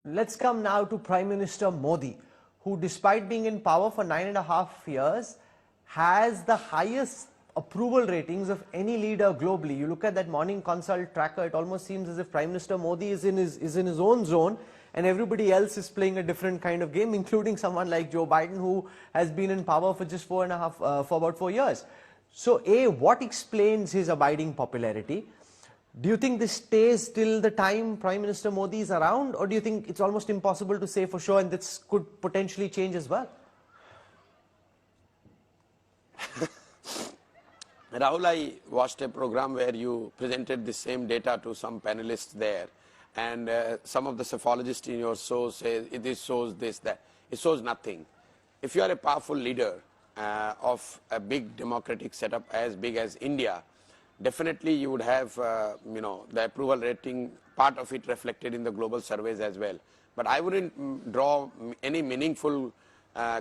Let's come now to Prime Minister Modi, who despite being in power for 9.5 years, has the highest approval ratings of any leader globally. You look at that Morning Consult tracker, it almost seems as if Prime Minister Modi is in his own zone and everybody else is playing a different kind of game, including someone like Joe Biden, who has been in power for just for about 4 years. So A, what explains his abiding popularity? Do you think this stays till the time Prime Minister Modi is around, or do you think it's almost impossible to say for sure and this could potentially change as well? Rahul, I watched a program where you presented the same data to some panelists there, and some of the psephologists in your show say this shows this, that. It shows nothing. If you are a powerful leader of a big democratic setup as big as India, definitely you would have the approval rating, part of it reflected in the global surveys as well. But I wouldn't draw any meaningful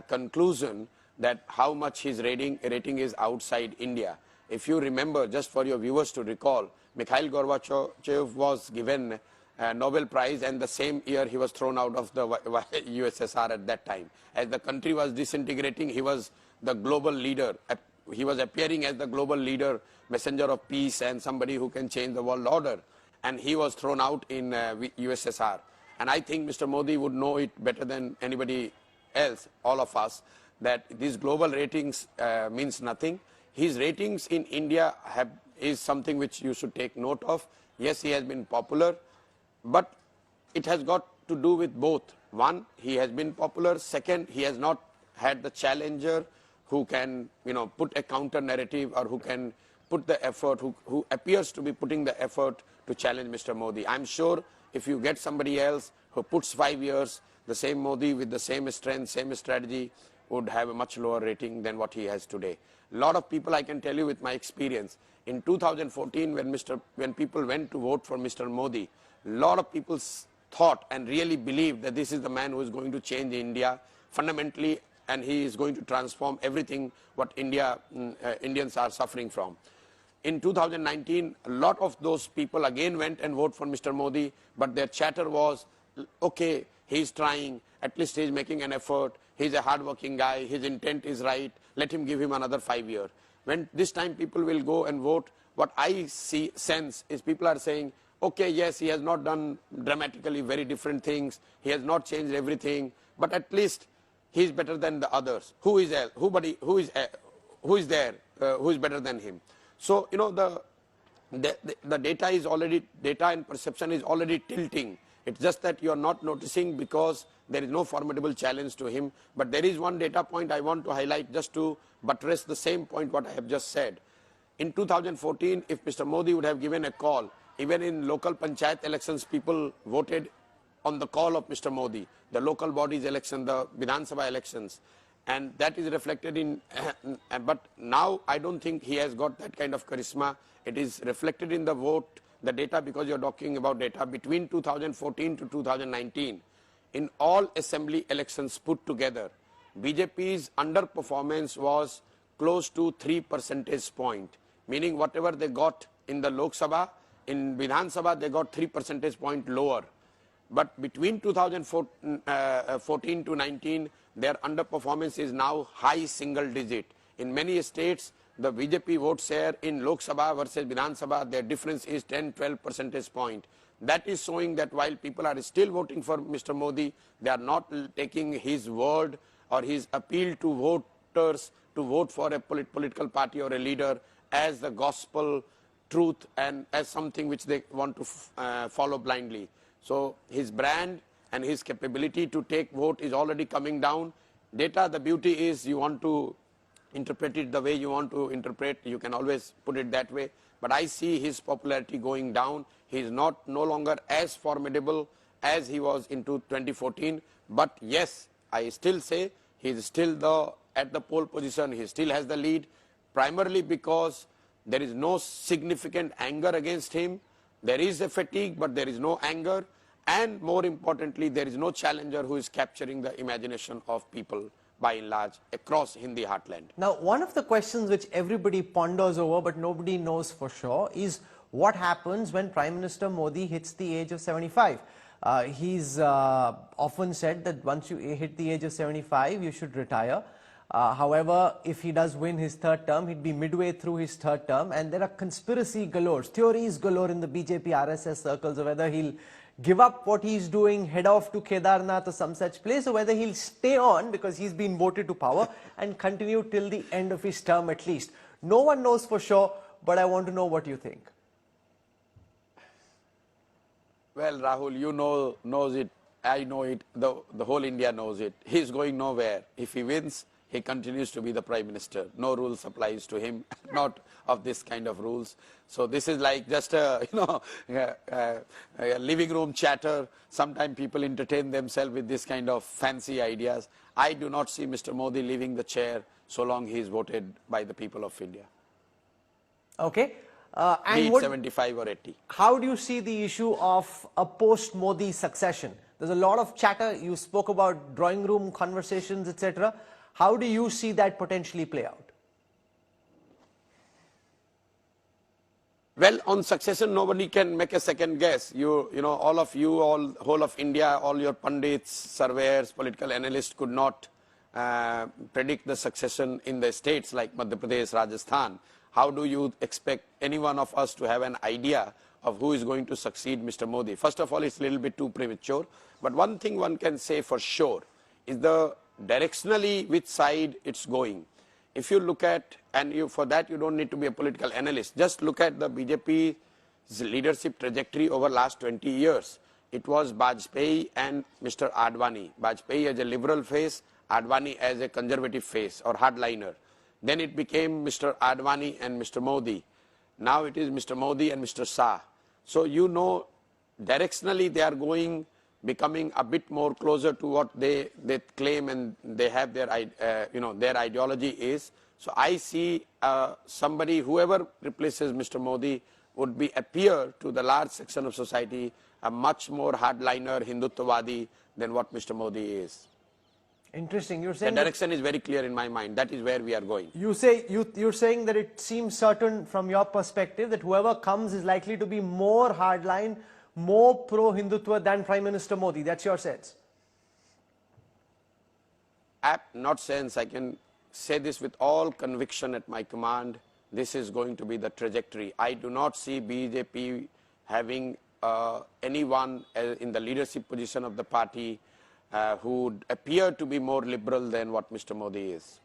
conclusion that how much his rating is outside India. If you remember, just for your viewers to recall, Mikhail Gorbachev was given a Nobel Prize, and the same year he was thrown out of the USSR at that time. As the country was disintegrating, he was the global leader. He was appearing as the global leader, messenger of peace and somebody who can change the world order. And he was thrown out in USSR. And I think Mr. Modi would know it better than anybody else, all of us, that these global ratings means nothing. His ratings in India is something which you should take note of. Yes, he has been popular, but it has got to do with both. One, he has been popular. Second, he has not had the challenger who can, put a counter narrative, or who can put the effort, who appears to be putting the effort to challenge Mr. Modi. I'm sure if you get somebody else who puts 5 years, the same Modi with the same strength, same strategy, would have a much lower rating than what he has today. A lot of people, I can tell you with my experience, in 2014 when people went to vote for Mr. Modi, a lot of people thought and really believed that this is the man who is going to change India fundamentally, and he is going to transform everything what Indians are suffering from. In 2019, a lot of those people again went and voted for Mr. Modi, but their chatter was, okay, he's trying, at least he's making an effort, he's a hard-working guy, his intent is right, let him give him another 5 years. When this time people will go and vote, what I sense is people are saying, okay, yes, he has not done dramatically very different things, he has not changed everything, but at least he is better than the others. Who is there? Who is better than him? So the data is already, data and perception is already tilting. It's just that you are not noticing because there is no formidable challenge to him. But there is one data point I want to highlight just to buttress the same point what I have just said. In 2014, if Mr. Modi would have given a call, even in local panchayat elections, people voted on the call of Mr. Modi, the local bodies election, the Vidhan Sabha elections, and that is reflected in, but now I don't think he has got that kind of charisma. It is reflected in the vote, the data, because you're talking about data between 2014 to 2019. In all assembly elections put together, BJP's underperformance was close to 3 percentage points, meaning whatever they got in the Lok Sabha, in Vidhan Sabha they got 3 percentage points lower. But between 2014 to 19, their underperformance is now high single digit. In many states, the BJP vote share in Lok Sabha versus Vidhan Sabha, their difference is 10-12 percentage point. That is showing that while people are still voting for Mr. Modi, they are not taking his word or his appeal to voters to vote for a political party or a leader as the gospel truth and as something which they want to follow blindly. So his brand and his capability to take vote is already coming down. Data, the beauty is you want to interpret it the way you want to interpret. You can always put it that way. But I see his popularity going down. He is no longer as formidable as he was in 2014. But yes, I still say he is still at the pole position. He still has the lead, primarily because there is no significant anger against him. There is a fatigue, but there is no anger. And more importantly, there is no challenger who is capturing the imagination of people by and large across Hindi heartland. Now, one of the questions which everybody ponders over but nobody knows for sure is what happens when Prime Minister Modi hits the age of 75. He's often said that once you hit the age of 75, you should retire. However, if he does win his third term, he'd be midway through his third term, and there are conspiracy galore, theories galore in the BJP RSS circles of whether he'll give up what he's doing, head off to Kedarnath or some such place, or whether he'll stay on because he's been voted to power and continue till the end of his term at least. No one knows for sure, but I want to know what you think. Well, Rahul, you knows it. I know it. The whole India knows it. He's going nowhere. If he wins, he continues to be the Prime Minister. No rules applies to him, not of this kind of rules. So this is like just a, a living room chatter. Sometimes people entertain themselves with this kind of fancy ideas. I do not see Mr. Modi leaving the chair so long he is voted by the people of India. Okay. Be it 75 or 80. How do you see the issue of a post-Modi succession? There's a lot of chatter. You spoke about drawing room conversations, etc. How do you see that potentially play out? Well, on succession, nobody can make a second guess. All of you, whole of India, all your pundits, surveyors, political analysts could not predict the succession in the states like Madhya Pradesh, Rajasthan. How do you expect any one of us to have an idea of who is going to succeed Mr. Modi? First of all, it's a little bit too premature. But one thing one can say for sure is the directionally which side it's going. If you look at, and for that you don't need to be a political analyst, just look at the BJP's leadership trajectory over last 20 years. It was Vajpayee and Mr. Advani. Vajpayee as a liberal face, Advani as a conservative face or hardliner. Then it became Mr. Advani and Mr. Modi. Now it is Mr. Modi and Mr. Shah. So directionally they are becoming a bit more closer to what they claim and they have their ideology is. So I see somebody, whoever replaces Mr. Modi, would appear to the large section of society a much more hardliner Hindutvadi than what Mr. Modi is. Interesting. You're saying the direction is very clear in my mind. That is where we are going. You're saying that it seems certain from your perspective that whoever comes is likely to be more hardline, more pro-Hindutva than Prime Minister Modi. That's your sense? Not sense. I can say this with all conviction at my command. This is going to be the trajectory. I do not see BJP having anyone in the leadership position of the party who would appear to be more liberal than what Mr. Modi is.